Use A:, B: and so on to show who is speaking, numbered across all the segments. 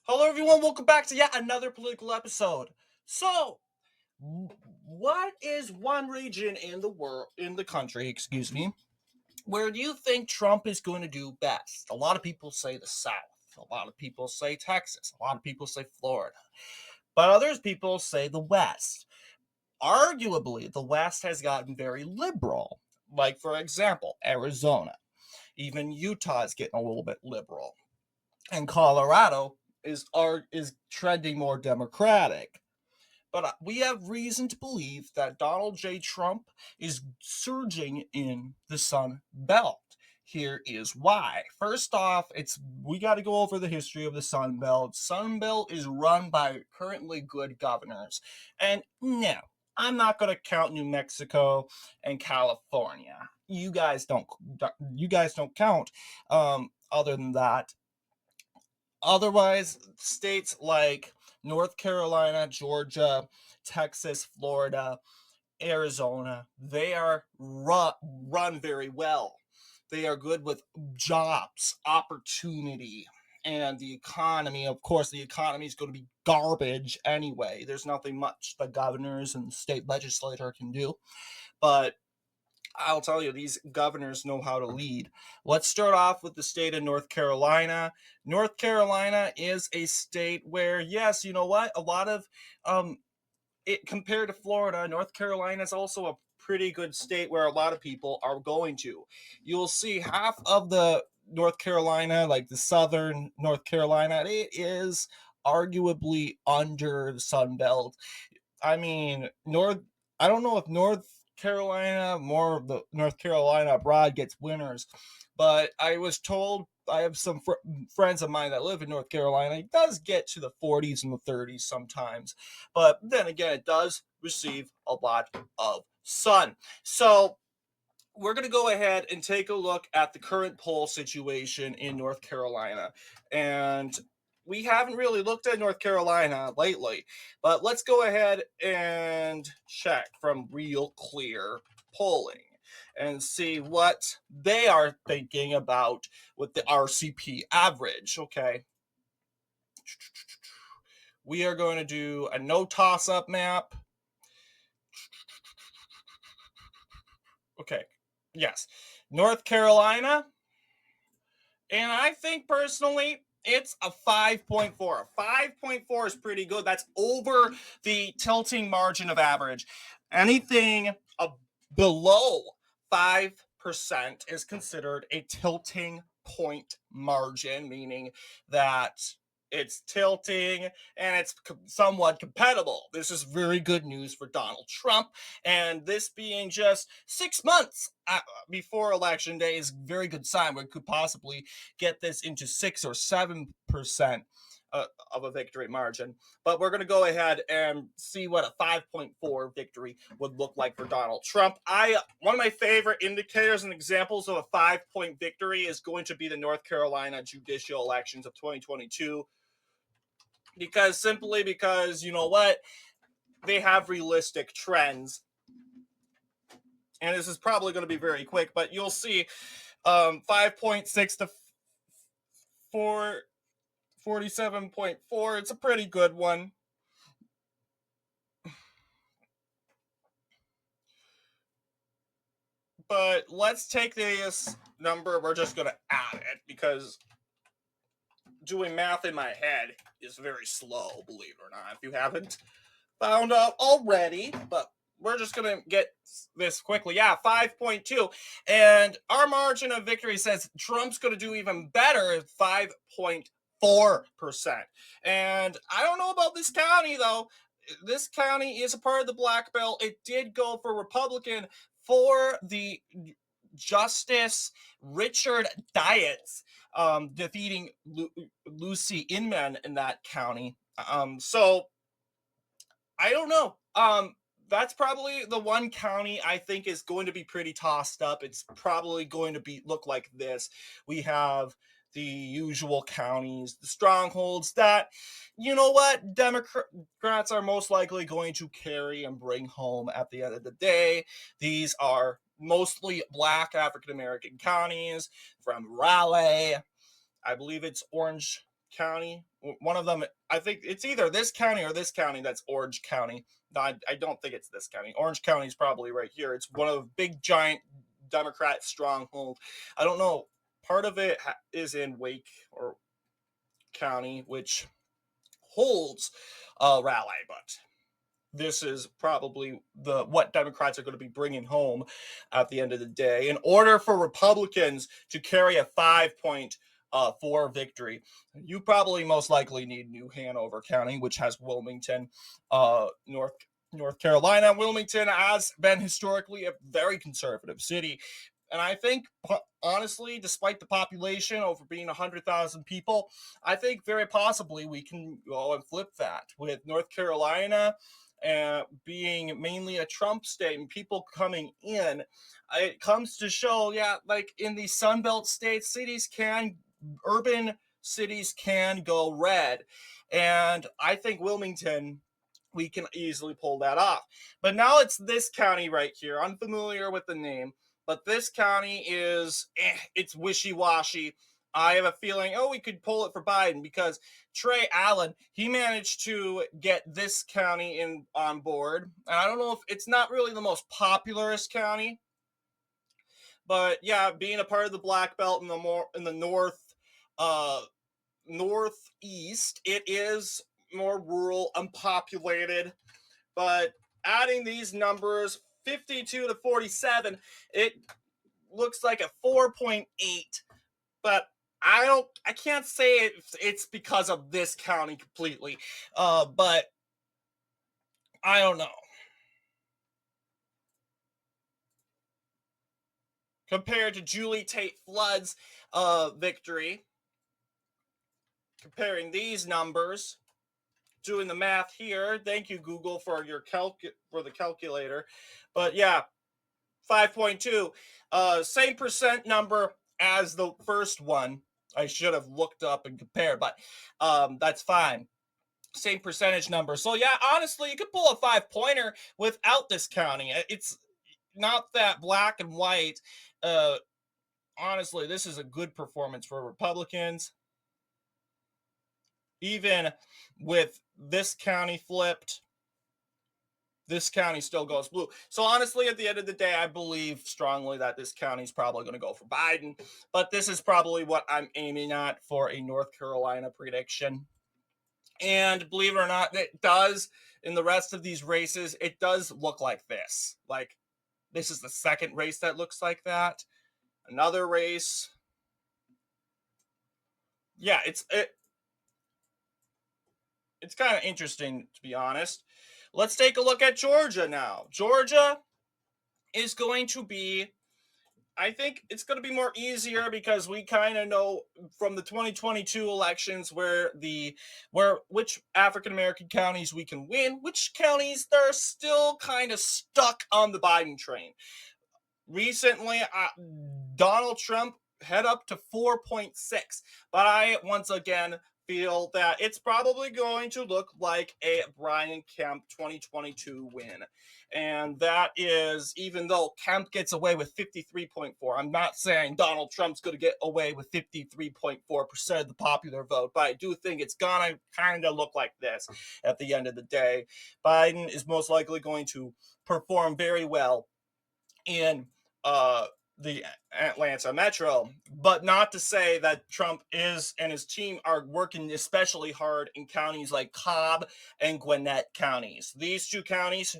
A: Hello, everyone. Welcome back to yet another political episode. So, what is one region in the world, in the country, excuse me, where do you think Trump is going to do best? A lot of people say the South. A lot of people say Texas. A lot of people say Florida. But others people say the West. Arguably, the West has gotten very liberal. Like, for example, Arizona. Even Utah is getting a little bit liberal. And Colorado is trending more democratic. But we have reason to believe that Donald J. Trump is surging in the Sun Belt. Here is why. First off, we got to go over the history of the Sun Belt. Sun Belt is run by currently good governors. And no, I'm not going to count New Mexico and California. You guys don't count. Other than that, otherwise, states like North Carolina, Georgia, Texas, Florida, Arizona, they are run very well. They are good with jobs, opportunity, and the economy. Of course, the economy is going to be garbage anyway. There's nothing much the governors and the state legislature can do. But I'll tell you, these governors know how to lead. Let's start off with the state of North Carolina. North Carolina is a state where, yes, you know what? A lot of it compared to Florida, North Carolina is also a pretty good state where a lot of people are going to. You'll see half of the North Carolina, like the southern North Carolina, it is arguably under the Sun Belt. I mean, I don't know if North Carolina, more of the North Carolina abroad gets winners, but I was told I have some friends of mine that live in North Carolina. It does get to the 40s and the 30s sometimes, but then again, it does receive a lot of sun. So we're going to go ahead and take a look at the current poll situation in North Carolina. And we haven't really looked at North Carolina lately, but let's go ahead and check from Real Clear Polling and see what they are thinking about with the RCP average. Okay. We are going to do a no toss up map. Okay. Yes. North Carolina. And I think personally, it's a 5.4. A 5.4 is pretty good. That's over the tilting margin of average. Anything below 5% is considered a tilting point margin, meaning that it's tilting and it's somewhat compatible. This is very good news for Donald Trump. And this being just 6 months before election day is a very good sign. We could possibly get this into 6 or 7% of a victory margin. But we're going to go ahead and see what a 5.4 victory would look like for Donald Trump. One of my favorite indicators and examples of a 5-point victory is going to be the North Carolina judicial elections of 2022. Simply because, you know what? They have realistic trends. And this is probably going to be very quick, but you'll see 5.6 to 47.4. It's a pretty good one. But let's take this number. We're just going to add it because doing math in my head is very slow, believe it or not. If you haven't found out already, but we're just going to get this quickly. Yeah, 5.2. And our margin of victory says Trump's going to do even better at 5.4%. And I don't know about this county, though. This county is a part of the Black Belt. It did go for Republican for the Justice Richard Dietz defeating Lucy Inman in that county. So I don't know. That's probably the one county I think is going to be pretty tossed up. It's probably going to look like this. We have the usual counties, the strongholds that, you know what, Democrats are most likely going to carry and bring home at the end of the day. These are mostly Black African American counties from Raleigh. I believe it's Orange County. One of them, I think it's either this county or this county. That's Orange County. No, I don't think it's this county. Orange County is probably right here. It's one of the big giant Democrat stronghold. I don't know. Part of it is in Wake or County, which holds a rally, but this is probably the what Democrats are going to be bringing home at the end of the day in order for Republicans to carry a 5.4 victory. You probably most likely need New Hanover County, which has Wilmington, North Carolina. Wilmington has been historically a very conservative city. And I think, honestly, despite the population over being 100,000 people, I think very possibly we can go and flip that with North Carolina being mainly a Trump state and people coming in. It comes to show, yeah, like in the Sunbelt states, urban cities can go red. And I think Wilmington, we can easily pull that off. But now it's this county right here. Unfamiliar with the name, but this county is, it's wishy-washy. I have a feeling, we could pull it for Biden because Trey Allen, he managed to get this county on board. And I don't know if it's not really the most popularist county, but yeah, being a part of the Black Belt in the northeast, it is more rural, unpopulated. But adding these numbers, 52 to 47, it looks like a 4.8. But I can't say it's because of this county completely. But I don't know. Compared to Julie Tate Flood's victory, comparing these numbers, doing the math here. Thank you, Google, for for the calculator. But yeah, 5.2, same percent number as the first one. I should have looked up and compared, but that's fine. Same percentage number. So yeah, honestly, you could pull a 5-pointer without this county. It's not that black and white. Honestly, this is a good performance for Republicans. Even with this county flipped, this county still goes blue. So honestly, at the end of the day, I believe strongly that this county is probably going to go for Biden. But this is probably what I'm aiming at for a North Carolina prediction. And believe it or not, it does, in the rest of these races, it does look like this. Like, this is the second race that looks like that. Another race. Yeah, it's kind of interesting, to be honest. Let's take a look at Georgia now. Georgia is going to be, I think it's going to be more easier because we kind of know from the 2022 elections which African American counties we can win, which counties they're still kind of stuck on the Biden train. Recently, Donald Trump head up to 4.6, but I once again feel that it's probably going to look like a Brian Kemp 2022 win. And that is, even though Kemp gets away with 53.4, I'm not saying Donald Trump's going to get away with 53.4% of the popular vote, but I do think it's going to kind of look like this at the end of the day. Biden is most likely going to perform very well in the Atlanta metro, but not to say that Trump and his team are working especially hard in counties like Cobb and Gwinnett counties. These two counties,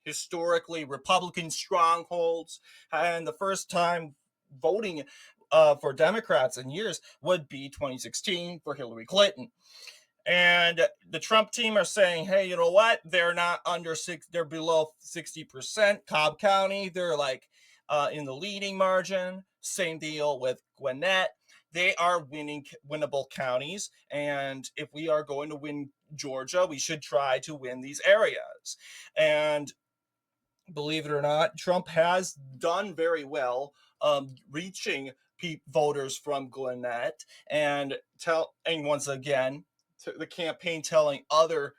A: historically Republican strongholds, and the first time voting for Democrats in years would be 2016 for Hillary Clinton. And the Trump team are saying, hey, you know what? They're not they're below 60%. Cobb County, they're like in the leading margin. Same deal with Gwinnett. They are winnable counties. And if we are going to win Georgia, we should try to win these areas. And believe it or not, Trump has done very well reaching voters from Gwinnett and once again, the campaign telling other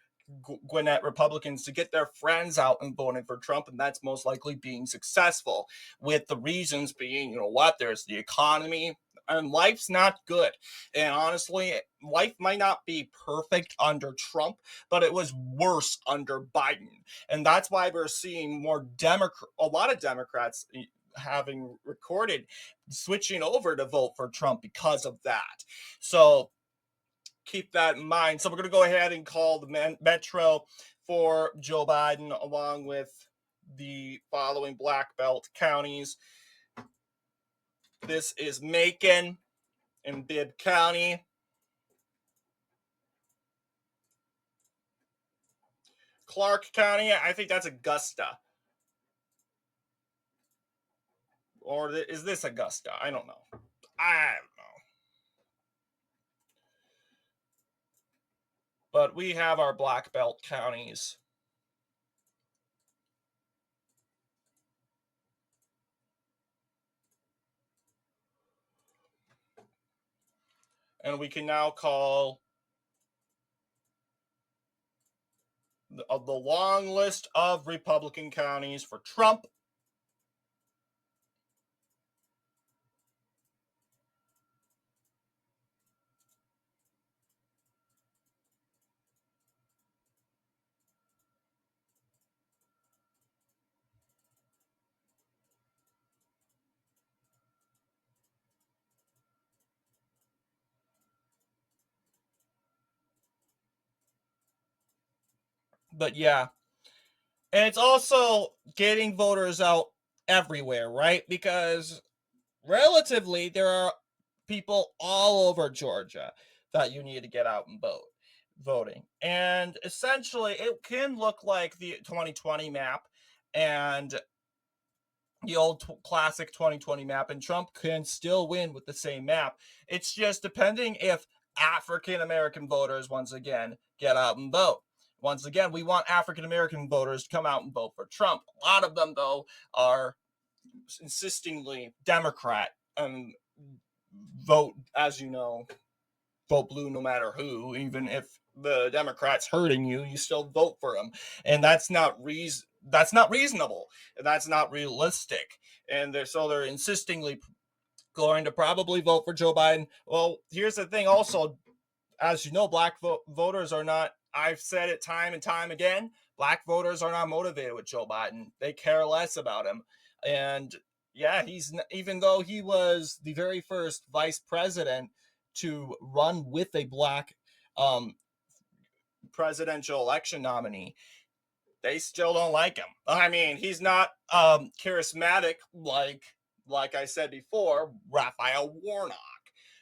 A: Gwinnett Republicans to get their friends out and voting for Trump, and that's most likely being successful, with the reasons being, you know what, there's the economy, and life's not good. And honestly, life might not be perfect under Trump, but it was worse under Biden. And that's why we're seeing a lot of Democrats having recorded switching over to vote for Trump because of that. So keep that in mind. So we're going to go ahead and call the Metro for Joe Biden, along with the following black belt counties. This is Macon in Bibb County. Clark County, I think that's Augusta. Or is this Augusta? I don't know. But we have our black belt counties. And we can now call the long list of Republican counties for Trump. But yeah, and it's also getting voters out everywhere, right? Because relatively, there are people all over Georgia that you need to get out and voting. And essentially, it can look like the 2020 map and the old classic 2020 map, and Trump can still win with the same map. It's just depending if African American voters once again get out and vote. Once again, we want African American voters to come out and vote for Trump. A lot of them, though, are insistingly Democrat and vote, as you know, vote blue no matter who. Even if the Democrat's hurting you, you still vote for them, and that's not reasonable. That's not realistic. And they're insistingly going to probably vote for Joe Biden. Well, here's the thing. Also, as you know, black voters are not. I've said it time and time again. Black voters are not motivated with Joe Biden. They care less about him. And yeah, even though he was the very first vice president to run with a black presidential election nominee, they still don't like him. I mean, he's not charismatic like I said before, Raphael Warnock,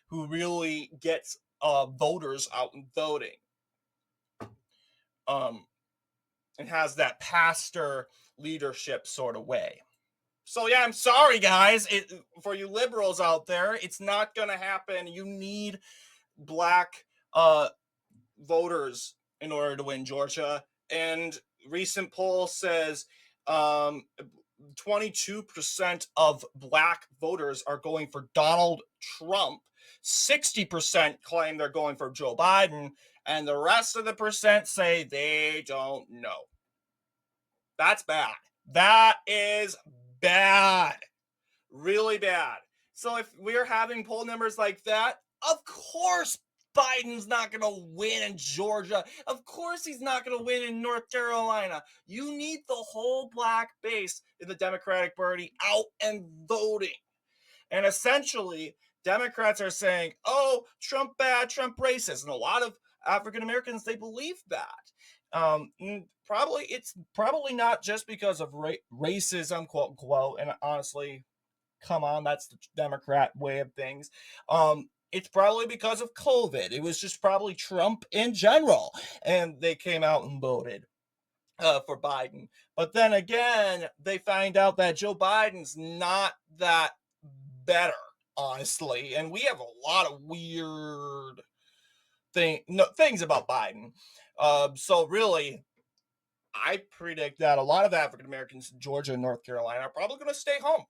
A: who really gets voters out and voting. And has that pastor leadership sort of way. So yeah, I'm sorry, guys. For you liberals out there, it's not going to happen. You need black voters in order to win Georgia. And recent poll says 22% of black voters are going for Donald Trump. 60% claim they're going for Joe Biden, and the rest of the percent say they don't know. That's bad. That is bad. Really bad. So if we're having poll numbers like that, of course Biden's not going to win in Georgia. Of course he's not going to win in North Carolina. You need the whole black base in the Democratic Party out and voting. And essentially, Democrats are saying, oh, Trump bad, Trump racist. And a lot of African Americans, they believe that. It's probably not just because of racism, quote unquote. And honestly, come on, that's the Democrat way of things. It's probably because of COVID. It was just probably Trump in general, and they came out and voted for Biden. But then again, they find out that Joe Biden's not that better, honestly, and we have a lot of weird things about Biden. So really, I predict that a lot of African Americans in Georgia and North Carolina are probably going to stay home.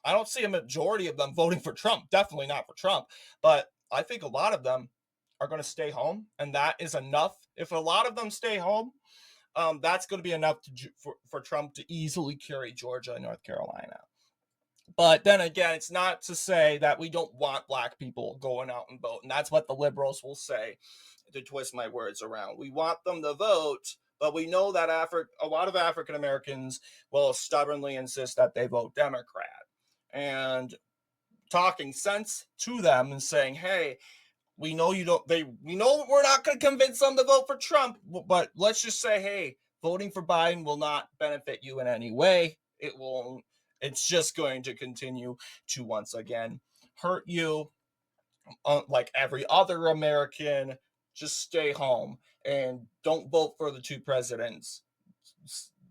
A: I don't see a majority of them voting for Trump, definitely not for Trump, but I think a lot of them are going to stay home, and that is enough. If a lot of them stay home, that's going to be enough for Trump to easily carry Georgia and North Carolina. But then again, it's not to say that we don't want black people going out and vote. And that's what the liberals will say, to twist my words around. We want them to vote, but we know that a lot of African Americans will stubbornly insist that they vote Democrat. And talking sense to them and saying, hey, we know you don't, we know we're not going to convince them to vote for Trump, but let's just say, hey, voting for Biden will not benefit you in any way. It will, it's just going to continue to once again hurt you. Like every other American, just stay home and don't vote for the two presidents.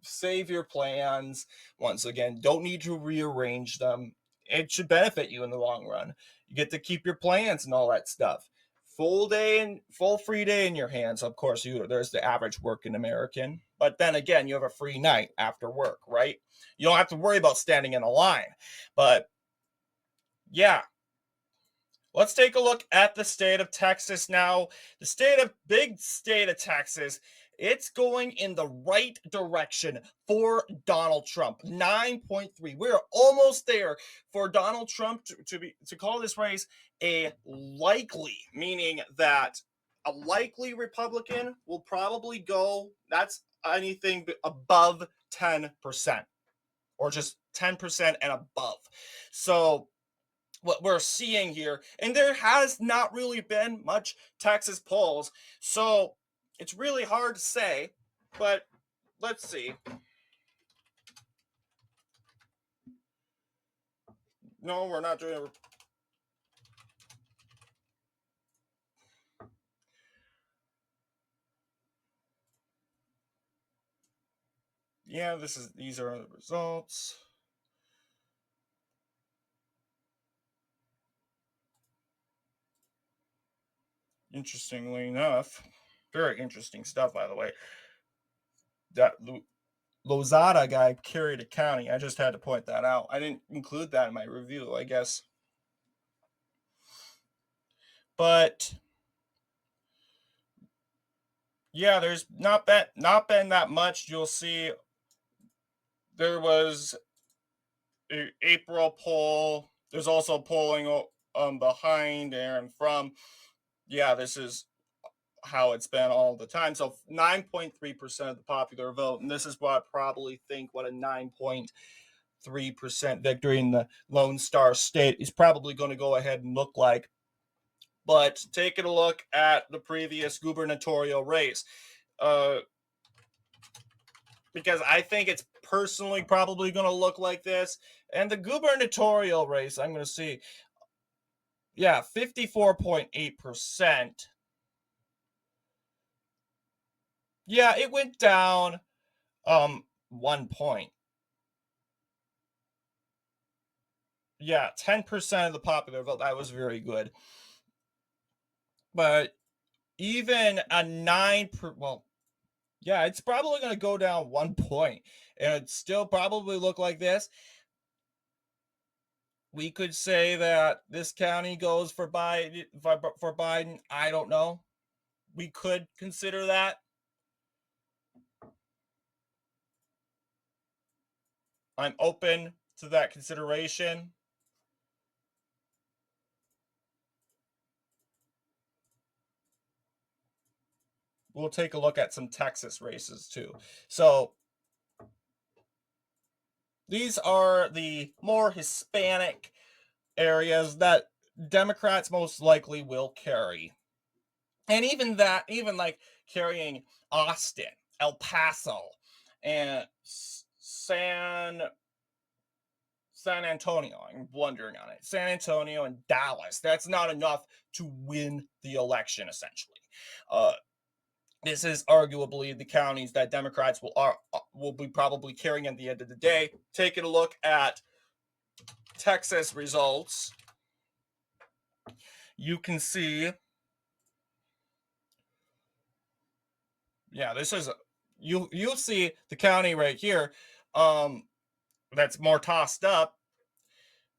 A: Save your plans. Once again, don't need to rearrange them. It should benefit you in the long run. You get to keep your plans and all that stuff. Full day and full free day in your hands. Of course, there's the average working American, but then again, you have a free night after work, right? You don't have to worry about standing in a line. But yeah, let's take a look at the state of Texas now. The big state of Texas, it's going in the right direction for Donald Trump. 9.3. We're almost there for Donald Trump to call this race a likely, meaning that a likely Republican will probably go, that's anything above 10%, or just 10% and above. So what we're seeing here, and there has not really been much Texas polls, so it's really hard to say, but let's see. No, we're not doing a, yeah, these are the results. Interestingly enough, very interesting stuff, by the way. That Lozada guy carried a county. I just had to point that out. I didn't include that in my review, I guess. But yeah, there's not been that much. You'll see there was a April poll. There's also polling behind and from. Yeah, this is how it's been all the time. So 9.3% of the popular vote, and this is what I probably think what a 9.3% victory in the Lone Star State is probably going to go ahead and look like. But taking a look at the previous gubernatorial race, because I think it's personally probably going to look like this. And the gubernatorial race, I'm going to see, yeah, 54.8%. Yeah, it went down 1 point. Yeah, 10% of the popular vote. That was very good. But even a 9 well, yeah, it's probably going to go down 1 point, and it still probably look like this. We could say that this county goes for Biden. I don't know. We could consider that. I'm open to that consideration. We'll take a look at some Texas races too. So these are the more Hispanic areas that Democrats most likely will carry. And even like carrying Austin, El Paso, and San Antonio. I'm blundering on it. San Antonio and Dallas. That's not enough to win the election, essentially. This is arguably the counties that Democrats will be probably carrying at the end of the day. Taking a look at Texas results, you can see, yeah, this is you'll see the county right here, that's more tossed up,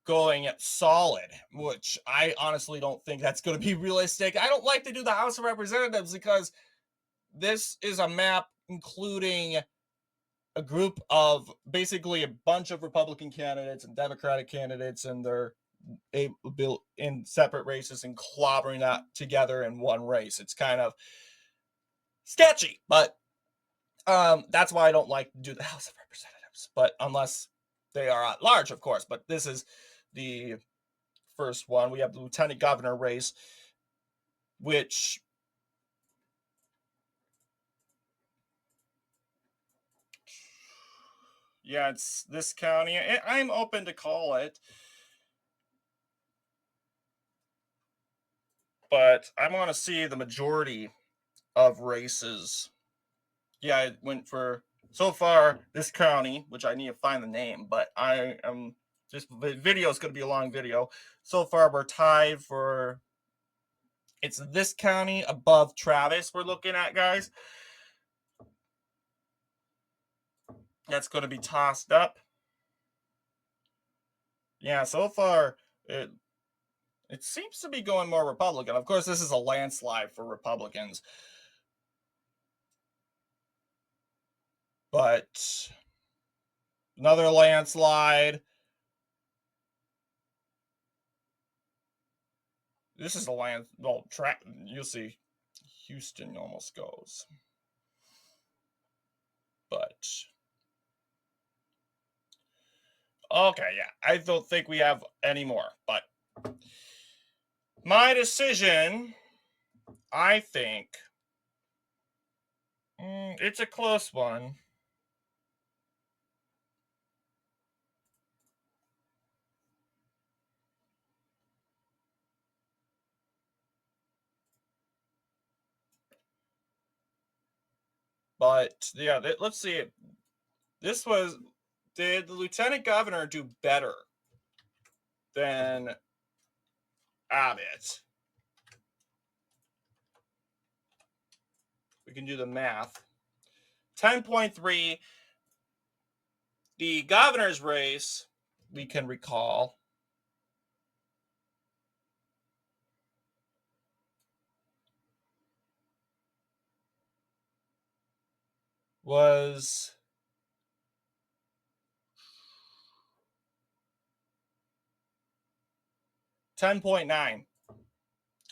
A: going solid, which I honestly don't think that's going to be realistic. I don't like to do the House of Representatives because this is a map including a group of basically a bunch of Republican candidates and Democratic candidates, and they're in separate races and clobbering that together in one race. It's kind of sketchy, but that's why I don't like to do the House of Representatives, but unless they are at large, of course. But this is the first one. We have the lieutenant governor race, which yeah, it's this county. I'm open to call it, but I want to see the majority of races. Yeah, I went for so far this county, which I need to find the name, but I am this video is going to be a long video. So far, we're tied for it's this county above Travis. We're looking at, guys. That's going to be tossed up. Yeah, so far it seems to be going more Republican. Of course, this is a landslide for Republicans. But another landslide. This is a land. Well, you'll see. Houston almost goes. But okay, yeah. I don't think we have any more. But my decision, I think, it's a close one. But yeah, let's see. This was did the lieutenant governor do better than Abbott? We can do the math. 10.3. The governor's race, we can recall, was 10.9.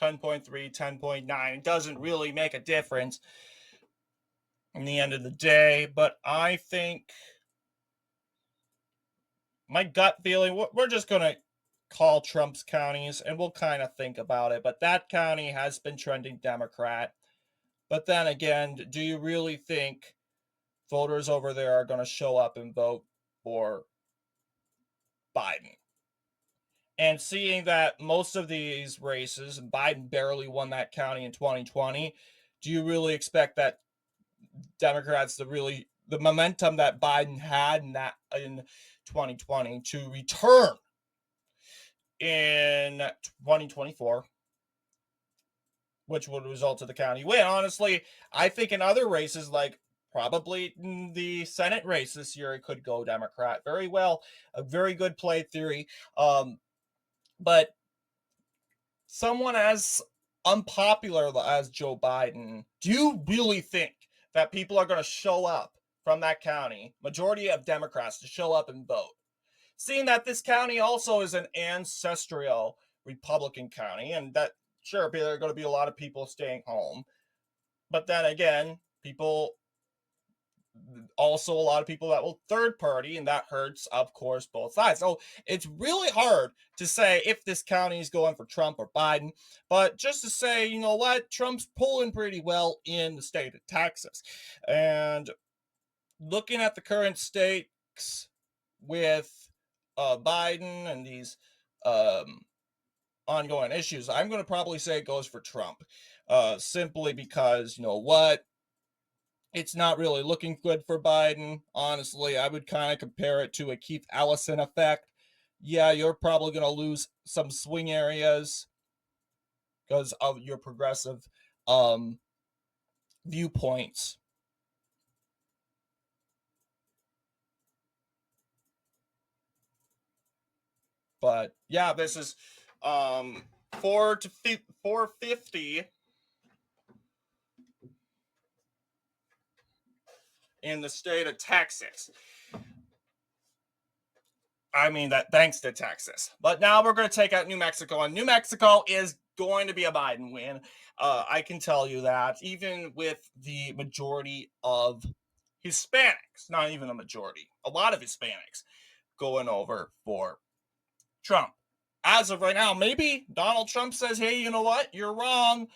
A: 10.3, 10.9. It doesn't really make a difference in the end of the day, but I think my gut feeling, we're just going to call Trump's counties and we'll kind of think about it. But that county has been trending Democrat. But then again, do you really think voters over there are going to show up and vote for Biden? And seeing that most of these races, Biden barely won that county in 2020, do you really expect that Democrats to really the momentum that Biden had in 2020 to return in 2024, which would result in the county win? Honestly, I think in other races, like probably the Senate race this year, it could go Democrat very well. A very good play theory. But someone as unpopular as Joe Biden, do you really think that people are going to show up from that county, majority of Democrats, to show up and vote? Seeing that this county also is an ancestral Republican county, and that, sure, there are going to be a lot of people staying home. But then again, also a lot of people that will third party, and that hurts, of course, both sides. So it's really hard to say if this county is going for Trump or Biden, but just to say, you know what, Trump's pulling pretty well in the state of Texas. And looking at the current stakes with Biden and these ongoing issues, I'm going to probably say it goes for Trump, simply because, you know what, it's not really looking good for Biden. Honestly, I would kind of compare it to a Keith Ellison effect. Yeah, you're probably going to lose some swing areas because of your progressive um, viewpoints. But yeah, this is 450 in the state of Texas. I mean, that thanks to Texas. But now we're going to take out New Mexico, and New Mexico is going to be a Biden win. I can tell you that, even with the majority of Hispanics, not even a majority, a lot of Hispanics going over for Trump. As of right now, maybe Donald Trump says, hey, you know what? You're wrong.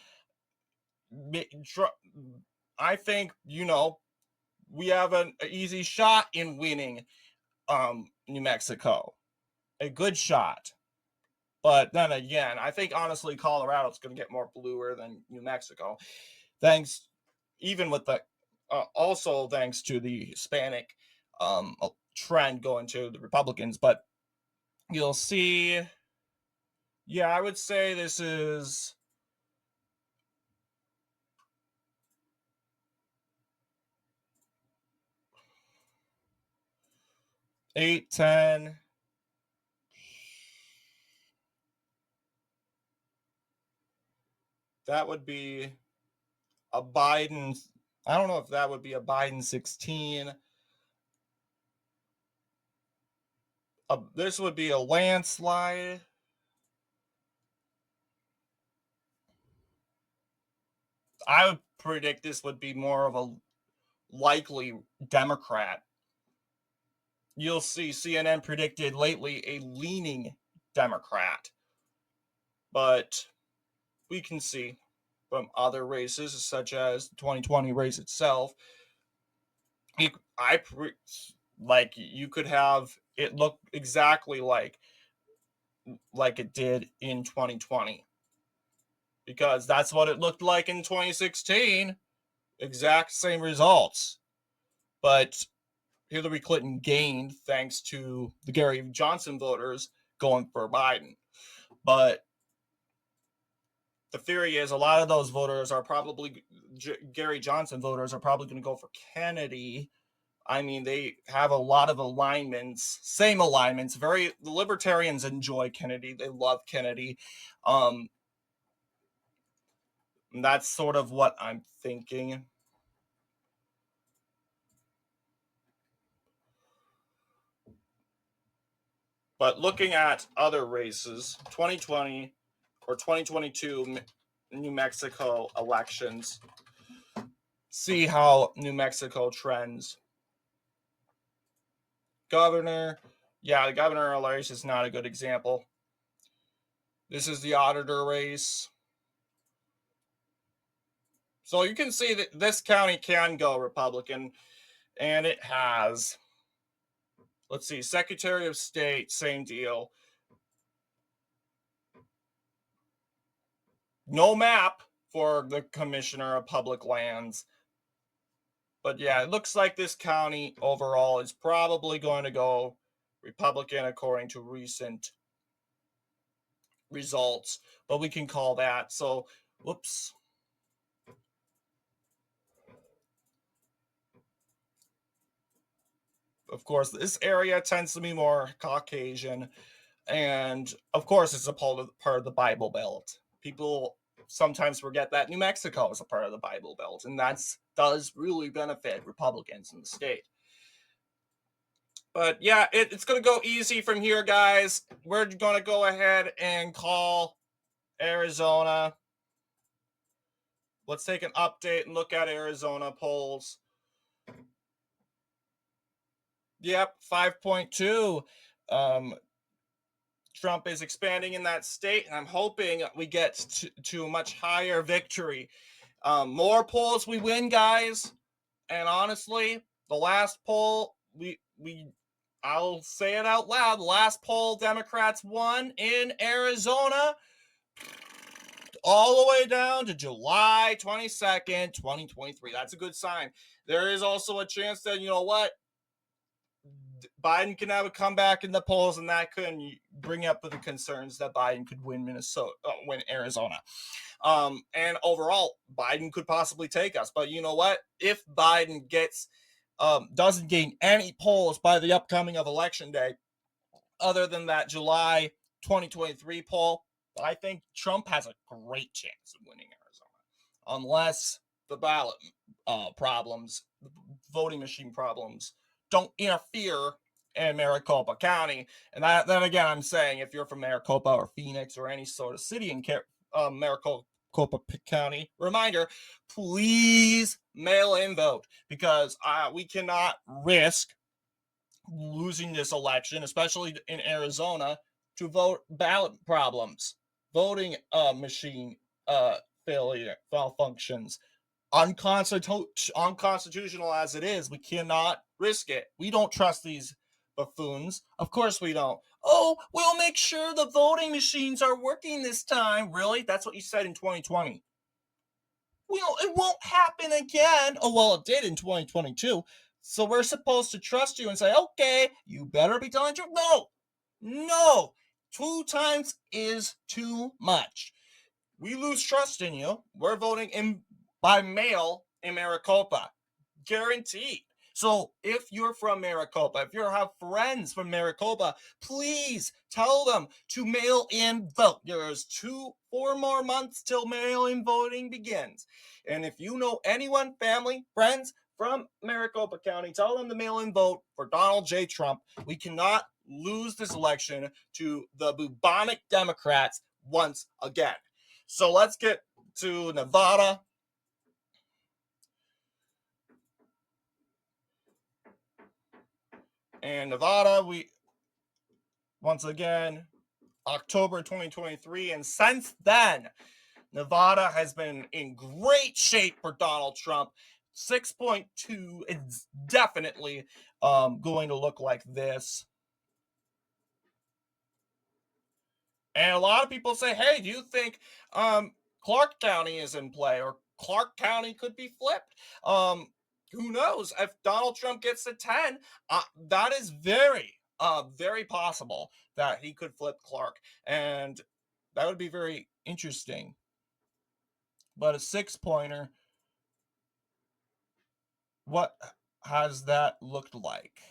A: I think, we have an easy shot in winning New Mexico. A good shot. But then again, I think honestly Colorado's going to get more bluer than New Mexico. Thanks, even with the, also thanks to the Hispanic trend going to the Republicans. But you'll see, yeah, I would say this is 8-10. That would be a Biden. I don't know if that would be a Biden 16. This would be a landslide. I would predict this would be more of a likely Democrat. You'll see CNN predicted lately a leaning Democrat. But we can see from other races, such as the 2020 race itself, you could have it look exactly like it did in 2020, because that's what it looked like in 2016. Exact same results, but Hillary Clinton gained thanks to the Gary Johnson voters going for Biden. But the theory is a lot of those voters are probably Gary Johnson voters are probably going to go for Kennedy. I mean, they have a lot of alignments, same alignments. The libertarians enjoy Kennedy. They love Kennedy. That's sort of what I'm thinking. But looking at other races, 2020 or 2022 New Mexico elections, see how New Mexico trends. Governor, the governor race is not a good example. This is the auditor race. So you can see that this county can go Republican, and it has. Let's see, Secretary of State, same deal. No map for the Commissioner of Public Lands. But yeah, it looks like this county overall is probably going to go Republican according to recent results. But we can call that. So, whoops. Of course, this area tends to be more Caucasian. And of course, it's a part of the Bible Belt. People sometimes forget that New Mexico is a part of the Bible Belt, and that does really benefit Republicans in the state. But yeah, it's going to go easy from here, guys. We're going to go ahead and call Arizona. Let's take an update and look at Arizona polls. Yep, 5.2. Trump is expanding in that state, and I'm hoping we get to a much higher victory. More polls we win, guys. And honestly, the last poll, I'll say it out loud, the last poll Democrats won in Arizona all the way down to July 22nd, 2023. That's a good sign. There is also a chance that, you know what, Biden can have a comeback in the polls, and that could bring up the concerns that Biden could win win Arizona. And overall, Biden could possibly take us. But you know what? If Biden doesn't gain any polls by the upcoming of election day, other than that July 2023 poll, I think Trump has a great chance of winning Arizona, unless the ballot problems, voting machine problems don't interfere in Maricopa County. And then again, I'm saying if you're from Maricopa or Phoenix or any sort of city in Maricopa County, reminder, please mail in vote, because we cannot risk losing this election, especially in Arizona, to vote ballot problems, voting machine failure malfunctions. Unconstitutional as it is, we cannot risk it. We don't trust these buffoons. Of course we don't. Oh, we'll make sure the voting machines are working this time. Really? That's what you said in 2020. Well, it won't happen again. Oh, well, it did in 2022. So we're supposed to trust you and say, okay, you better be telling the truth. No. 2 times is too much. We lose trust in you. We're voting in by mail in Maricopa. Guaranteed. So if you're from Maricopa, if you have friends from Maricopa, please tell them to mail in vote. There's 4 more months till mail in voting begins. And if you know anyone, family, friends from Maricopa County, tell them to mail in vote for Donald J. Trump. We cannot lose this election to the bubonic Democrats once again. So let's get to Nevada. And Nevada, once again, October 2023. And since then, Nevada has been in great shape for Donald Trump. 6.2 is definitely going to look like this. And a lot of people say, hey, do you think Clark County is in play, or Clark County could be flipped? Who knows? If Donald Trump gets to 10, that is very possible that he could flip Clark. And that would be very interesting. But a 6-pointer, what has that looked like?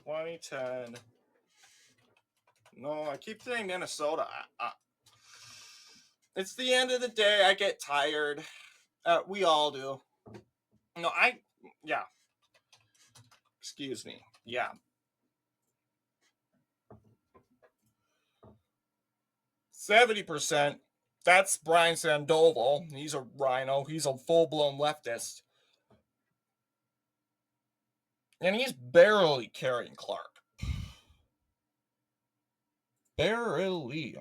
A: (2010). No, I keep saying Minnesota. It's the end of the day. I get tired. We all do. No, yeah. Excuse me. Yeah. 70%. That's Brian Sandoval. He's a rhino. He's a full-blown leftist. And he's barely carrying Clark. Barely.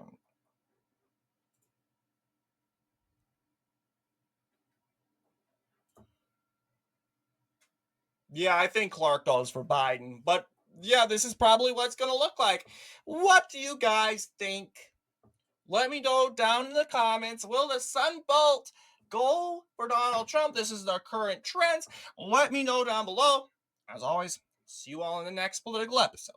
A: Yeah, I think Clark goes for Biden. But yeah, this is probably what it's going to look like. What do you guys think? Let me know down in the comments. Will the Sunbelt go for Donald Trump? This is the current trends. Let me know down below. As always, see you all in the next political episode.